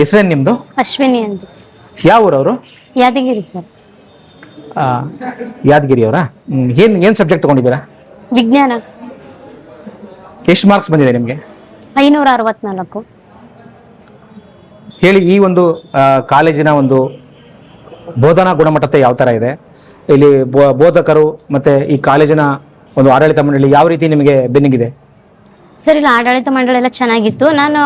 ಹೆಸರೇನು ನಿಮ್ಮದು? ಅಶ್ವಿನಿ ಅಂತ ಸರ್. ಯಾವ ಊರವರು? ಯಾದಗಿರಿ ಸರ್. ಯಾದಗಿರಿಯವರಾ? ಏನು ಸಬ್ಜೆಕ್ಟ್ ತೊಗೊಂಡಿದ್ದೀರಾ? ವಿಜ್ಞಾನ. ಎಷ್ಟು ಮಾರ್ಕ್ಸ್ ಬಂದಿದೆ ನಿಮಗೆ? 564. ಹೇಳಿ, ಈ ಒಂದು ಕಾಲೇಜಿನ ಒಂದು ಬೋಧನಾ ಗುಣಮಟ್ಟತೆ ಯಾವ ಥರ ಇದೆ? ಇಲ್ಲಿ ಬೋಧಕರು ಮತ್ತು ಈ ಕಾಲೇಜಿನ ಒಂದು ಆಡಳಿತ ಮಂಡಳಿ ಯಾವ ರೀತಿ ನಿಮಗೆ ಬೆನ್ನಿಗಿದೆ? ಸರ್, ಇಲ್ಲ ಆಡಳಿತ ಮಂಡಳಿ ಎಲ್ಲ ಚೆನ್ನಾಗಿತ್ತು. ನಾನು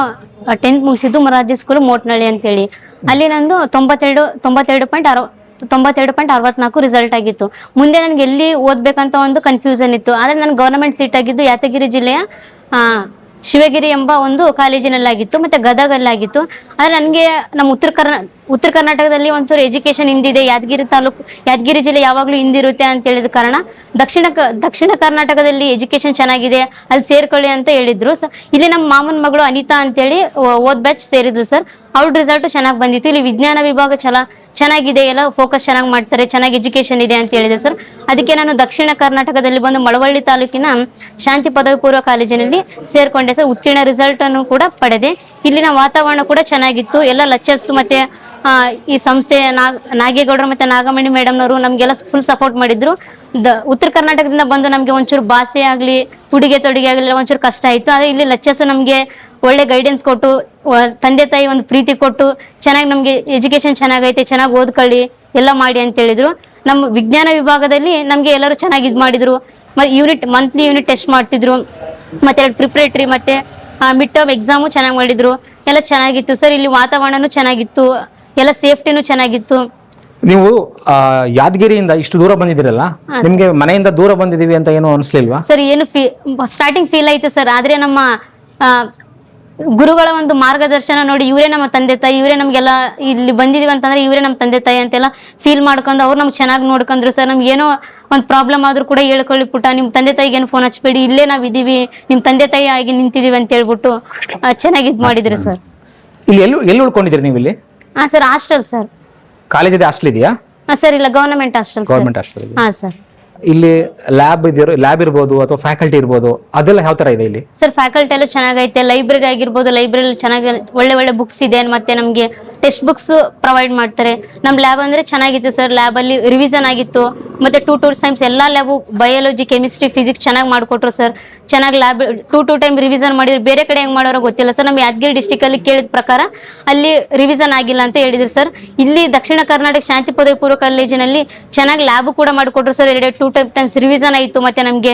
10th ಮುಗಿಸಿದ್ದು ಮೊರಾರ್ಜಿ ಸ್ಕೂಲ್ ಮೋಟ್ನಳ್ಳಿ ಅಂತೇಳಿ. ಅಲ್ಲಿ ನಂದು 92.64 ರಿಸಲ್ಟ್ ಆಗಿತ್ತು. ಮುಂದೆ ನನಗೆ ಎಲ್ಲಿ ಓದ್ಬೇಕಂತ ಒಂದು ಕನ್ಫ್ಯೂಷನ್ ಇತ್ತು. ಆದರೆ ನಾನು ಗೌರ್ಮೆಂಟ್ ಸೀಟ್ ಆಗಿದ್ದು ಯಾದಗಿರಿ ಜಿಲ್ಲೆಯ ಶಿವಗಿರಿ ಎಂಬ ಒಂದು ಕಾಲೇಜಿನಲ್ಲಾಗಿತ್ತು, ಮತ್ತು ಗದಗಲ್ಲಾಗಿತ್ತು. ಆದರೆ ನನಗೆ ನಮ್ಮ ಉತ್ತರ ಕರ್ನಾಟಕದಲ್ಲಿ ಒಂಚೂರು ಎಜುಕೇಷನ್ ಹಿಂದಿದೆ, ಯಾದಗಿರಿ ಜಿಲ್ಲೆ ಯಾವಾಗಲೂ ಹಿಂದಿರುತ್ತೆ ಅಂತ ಹೇಳಿದ ಕಾರಣ ದಕ್ಷಿಣ ಕರ್ನಾಟಕದಲ್ಲಿ ಎಜುಕೇಷನ್ ಚೆನ್ನಾಗಿದೆ, ಅಲ್ಲಿ ಸೇರ್ಕೊಳ್ಳಿ ಅಂತ ಹೇಳಿದ್ರು. ಇಲ್ಲಿ ನಮ್ಮ ಮಾಮನ ಮಗಳು ಅನಿತಾ ಅಂತೇಳಿ ಓದ್ ಬ್ಯಾಚ್ ಸೇರಿದ್ಲು ಸರ್. ಅವ್ರ ರಿಸಲ್ಟ್ ಚೆನ್ನಾಗಿ ಬಂದಿತ್ತು. ಇಲ್ಲಿ ವಿಜ್ಞಾನ ವಿಭಾಗ ಚೆನ್ನಾಗಿದೆ, ಎಲ್ಲ ಫೋಕಸ್ ಚೆನ್ನಾಗಿ ಮಾಡ್ತಾರೆ, ಚೆನ್ನಾಗಿ ಎಜುಕೇಷನ್ ಇದೆ ಅಂತ ಹೇಳಿದ್ರು ಸರ್. ಅದಕ್ಕೆ ನಾನು ದಕ್ಷಿಣ ಕರ್ನಾಟಕದಲ್ಲಿ ಬಂದು ಮಳವಳ್ಳಿ ತಾಲೂಕಿನ ಶಾಂತಿ ಪದವಿ ಪೂರ್ವ ಕಾಲೇಜಿನಲ್ಲಿ ಸೇರ್ಕೊಂಡೆ ಸರ್. ಉತ್ತೀರ್ಣ ರಿಸಲ್ಟ್ ಅನ್ನು ಕೂಡ ಪಡೆದೆ. ಇಲ್ಲಿನ ವಾತಾವರಣ ಕೂಡ ಚೆನ್ನಾಗಿತ್ತು. ಎಲ್ಲ ಲೆಕ್ಚರ್ಸ್ ಮತ್ತೆ ಈ ಸಂಸ್ಥೆ ನಾಗೇಗೌಡರು ಮತ್ತೆ ನಾಗಮಣಿ ಮೇಡಮ್ನವರು ನಮಗೆಲ್ಲ ಫುಲ್ ಸಪೋರ್ಟ್ ಮಾಡಿದ್ರು. ಉತ್ತರ ಕರ್ನಾಟಕದಿಂದ ಬಂದು ನಮಗೆ ಒಂಚೂರು ಭಾಷೆ ಆಗಲಿ ಉಡುಗೆ ತೊಡುಗೆ ಆಗಲಿ ಒಂಚೂರು ಕಷ್ಟ ಆಯಿತು. ಆದರೆ ಇಲ್ಲಿ ಲೆಕ್ಚರ್ಸು ನಮಗೆ ಒಳ್ಳೆ ಗೈಡೆನ್ಸ್ ಕೊಟ್ಟು, ತಂದೆ ತಾಯಿ ಒಂದು ಪ್ರೀತಿ ಕೊಟ್ಟು, ಚೆನ್ನಾಗಿ ನಮಗೆ ಎಜುಕೇಷನ್ ಚೆನ್ನಾಗೈತೆ, ಚೆನ್ನಾಗಿ ಓದ್ಕೊಳ್ಳಿ ಎಲ್ಲ ಮಾಡಿ ಅಂತ ಹೇಳಿದ್ರು. ನಮ್ಮ ವಿಜ್ಞಾನ ವಿಭಾಗದಲ್ಲಿ ನಮಗೆ ಎಲ್ಲರೂ ಚೆನ್ನಾಗಿ ಇದು ಮಾಡಿದ್ರು. ಮಂತ್ಲಿ ಯೂನಿಟ್ ಟೆಸ್ಟ್ ಮಾಡ್ತಿದ್ರು, ಮತ್ತೆ ಪ್ರಿಪ್ರೇಟರಿ ಮತ್ತೆ ಮಿಡ್ ಟರ್ಮ್ ಎಕ್ಸಾಮು ಚೆನ್ನಾಗಿ ಮಾಡಿದ್ರು. ಎಲ್ಲ ಚೆನ್ನಾಗಿತ್ತು ಸರ್. ಇಲ್ಲಿ ವಾತಾವರಣನೂ ಚೆನ್ನಾಗಿತ್ತು, ಎಲ್ಲ ಸೇಫ್ಟಿನೂ ಚೆನ್ನಾಗಿತ್ತು. ನೀವು ಯಾದಗಿರಿಯಿಂದ ಇಷ್ಟು ದೂರ ಬಂದಿದ್ದೀರಲ್ಲ, ನಿಮ್ಗೆ ಮನೆಯಿಂದ ದೂರ ಬಂದಿದೀವಿ ಅಂತ ಏನು ಅನಿಸ್ಲಿಲ್ವಾ? ಸರ್, ಏನು ಸ್ಟಾರ್ಟಿಂಗ್ ಫೀಲ್ ಆಯ್ತು ಸರ್. ಆದ್ರೆ ನಮ್ಮ ಗುರುಗಳ ಒಂದು ಮಾರ್ಗದರ್ಶನ ನೋಡಿ, ಇವರೇ ನಮ್ಮ ತಂದೆ ತಾಯಿ, ಇವರೇ ನಮ್ಗೆಲ್ಲ ಇಲ್ಲಿ ಬಂದಿದೀವಿ ಅಂತಂದ್ರೆ ಇವರೇ ನಮ್ಮ ತಂದೆ ತಾಯಿ ಅಂತೆಲ್ಲ ಫೀಲ್ ಮಾಡ್ಕೊಂಡು ಅವ್ರು ನಮ್ಗೆ ಚೆನ್ನಾಗಿ ನೋಡ್ಕೊಂಡ್ರು ಸರ್. ನಮ್ಗೆ ಏನೋ ಒಂದು ಪ್ರಾಬ್ಲಮ್ ಆದ್ರೂ ಕೂಡ ಹೇಳ್ಕೊಳ್ಳಿ ಪುಟ್ಟ, ನಿಮ್ಮ ತಂದೆ ತಾಯಿಗೆ ಏನು ಫೋನ್ ಹಚ್ಬೇಡಿ, ಇಲ್ಲೇ ನಾವು ಇದೀವಿ, ನಿಮ್ಮ ತಂದೆ ತಾಯಿ ಆಗಿ ನಿಂತಿದೀವಿ ಅಂತ ಹೇಳ್ಬಿಟ್ಟು ಚೆನ್ನಾಗಿ ಇದು ಮಾಡಿದ್ರು ಸರ್. ಇಲ್ಲಿ ಎಲ್ಲಿ ಉಳ್ಕೊಂಡಿದ್ದೀರಿ ನೀವು ಇಲ್ಲಿ? Sir, hostel sir. ಕಾಲೇಜಿದೆ ಹಾಸ್ಟೆಲ್ ಇದೆಯಾ? ಸರ್, ಇಲ್ಲ government hostel. Government hostel. Sir. ಇಲ್ಲಿ ಲ್ಯಾಬ್ ಇರ್ಬೋದು ಅಥವಾ ಫ್ಯಾಕಲ್ಟಿ ಇರ್ಬೋದು, ಅದೆಲ್ಲ ಯಾವ ತರ ಇದೆ ಇಲ್ಲಿ? ಸರ್, ಫ್ಯಾಕಲ್ಟಿ ಎಲ್ಲ ಚೆನ್ನಾಗೈತೆ. ಲೈಬ್ರರಿ ಆಗಿರ್ಬೋದು, ಲೈಬ್ರರಿ ಚೆನ್ನಾಗಿ ಒಳ್ಳೆ ಬುಕ್ಸ್ ಇದೆ. ಮತ್ತೆ ನಮಗೆ ಟೆಕ್ಸ್ಟ್ ಬುಕ್ಸ್ ಪ್ರೊವೈಡ್ ಮಾಡ್ತಾರೆ. ನಮ್ಮ ಲ್ಯಾಬ್ ಅಂದ್ರೆ ಚೆನ್ನಾಗಿತ್ತು ಸರ್. ಲ್ಯಾಬ್ ಅಲ್ಲಿ ರಿವಿಷನ್ ಆಗಿತ್ತು, ಮತ್ತೆ 2 ಟೈಮ್ಸ್ ಎಲ್ಲಾ ಲ್ಯಾಬು ಬಯಾಲಜಿ, ಕೆಮಿಸ್ಟ್ರಿ, ಫಿಸಿಕ್ಸ್ ಚೆನ್ನಾಗಿ ಮಾಡಿಕೊಟ್ರು ಸರ್. ಚೆನ್ನಾಗಿ ಲ್ಯಾಬ್ 2 ಟೈಮ್ ರಿವಿಷನ್ ಮಾಡಿದ್ರು. ಬೇರೆ ಕಡೆ ಹೆಂಗ್ ಮಾಡೋರೋ ಗೊತ್ತಿಲ್ಲ ಸರ್. ನಮ್ಮ ಯಾದಗಿರಿ ಡಿಸ್ಟಿಕ್ ಅಲ್ಲಿ ಕೇಳಿದ ಪ್ರಕಾರ ಅಲ್ಲಿ ರಿವಿಷನ್ ಆಗಿಲ್ಲ ಅಂತ ಹೇಳಿದ್ರು ಸರ್. ಇಲ್ಲಿ ದಕ್ಷಿಣ ಕರ್ನಾಟಕ ಶಾಂತಿ ಪದವಿ ಪೂರ್ವ ಕಾಲೇಜಿನಲ್ಲಿ ಚೆನ್ನಾಗಿ ಲ್ಯಾಬ್ ಕೂಡ ಮಾಡಿಕೊಟ್ರು ಸರ್. 2 ಟೈಮ್ಸ್ ರಿವಿಷನ್ ಆಯಿತು. ಮತ್ತೆ ನಮಗೆ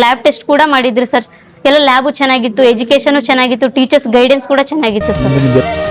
ಲ್ಯಾಬ್ ಟೆಸ್ಟ್ ಕೂಡ ಮಾಡಿದ್ರು ಸರ್. ಎಲ್ಲ ಲ್ಯಾಬು ಚೆನ್ನಾಗಿತ್ತು, ಎಜುಕೇಶನ್ ಚೆನ್ನಾಗಿತ್ತು, ಟೀಚರ್ಸ್ ಗೈಡೆನ್ಸ್ ಕೂಡ ಚೆನ್ನಾಗಿತ್ತು ಸರ್.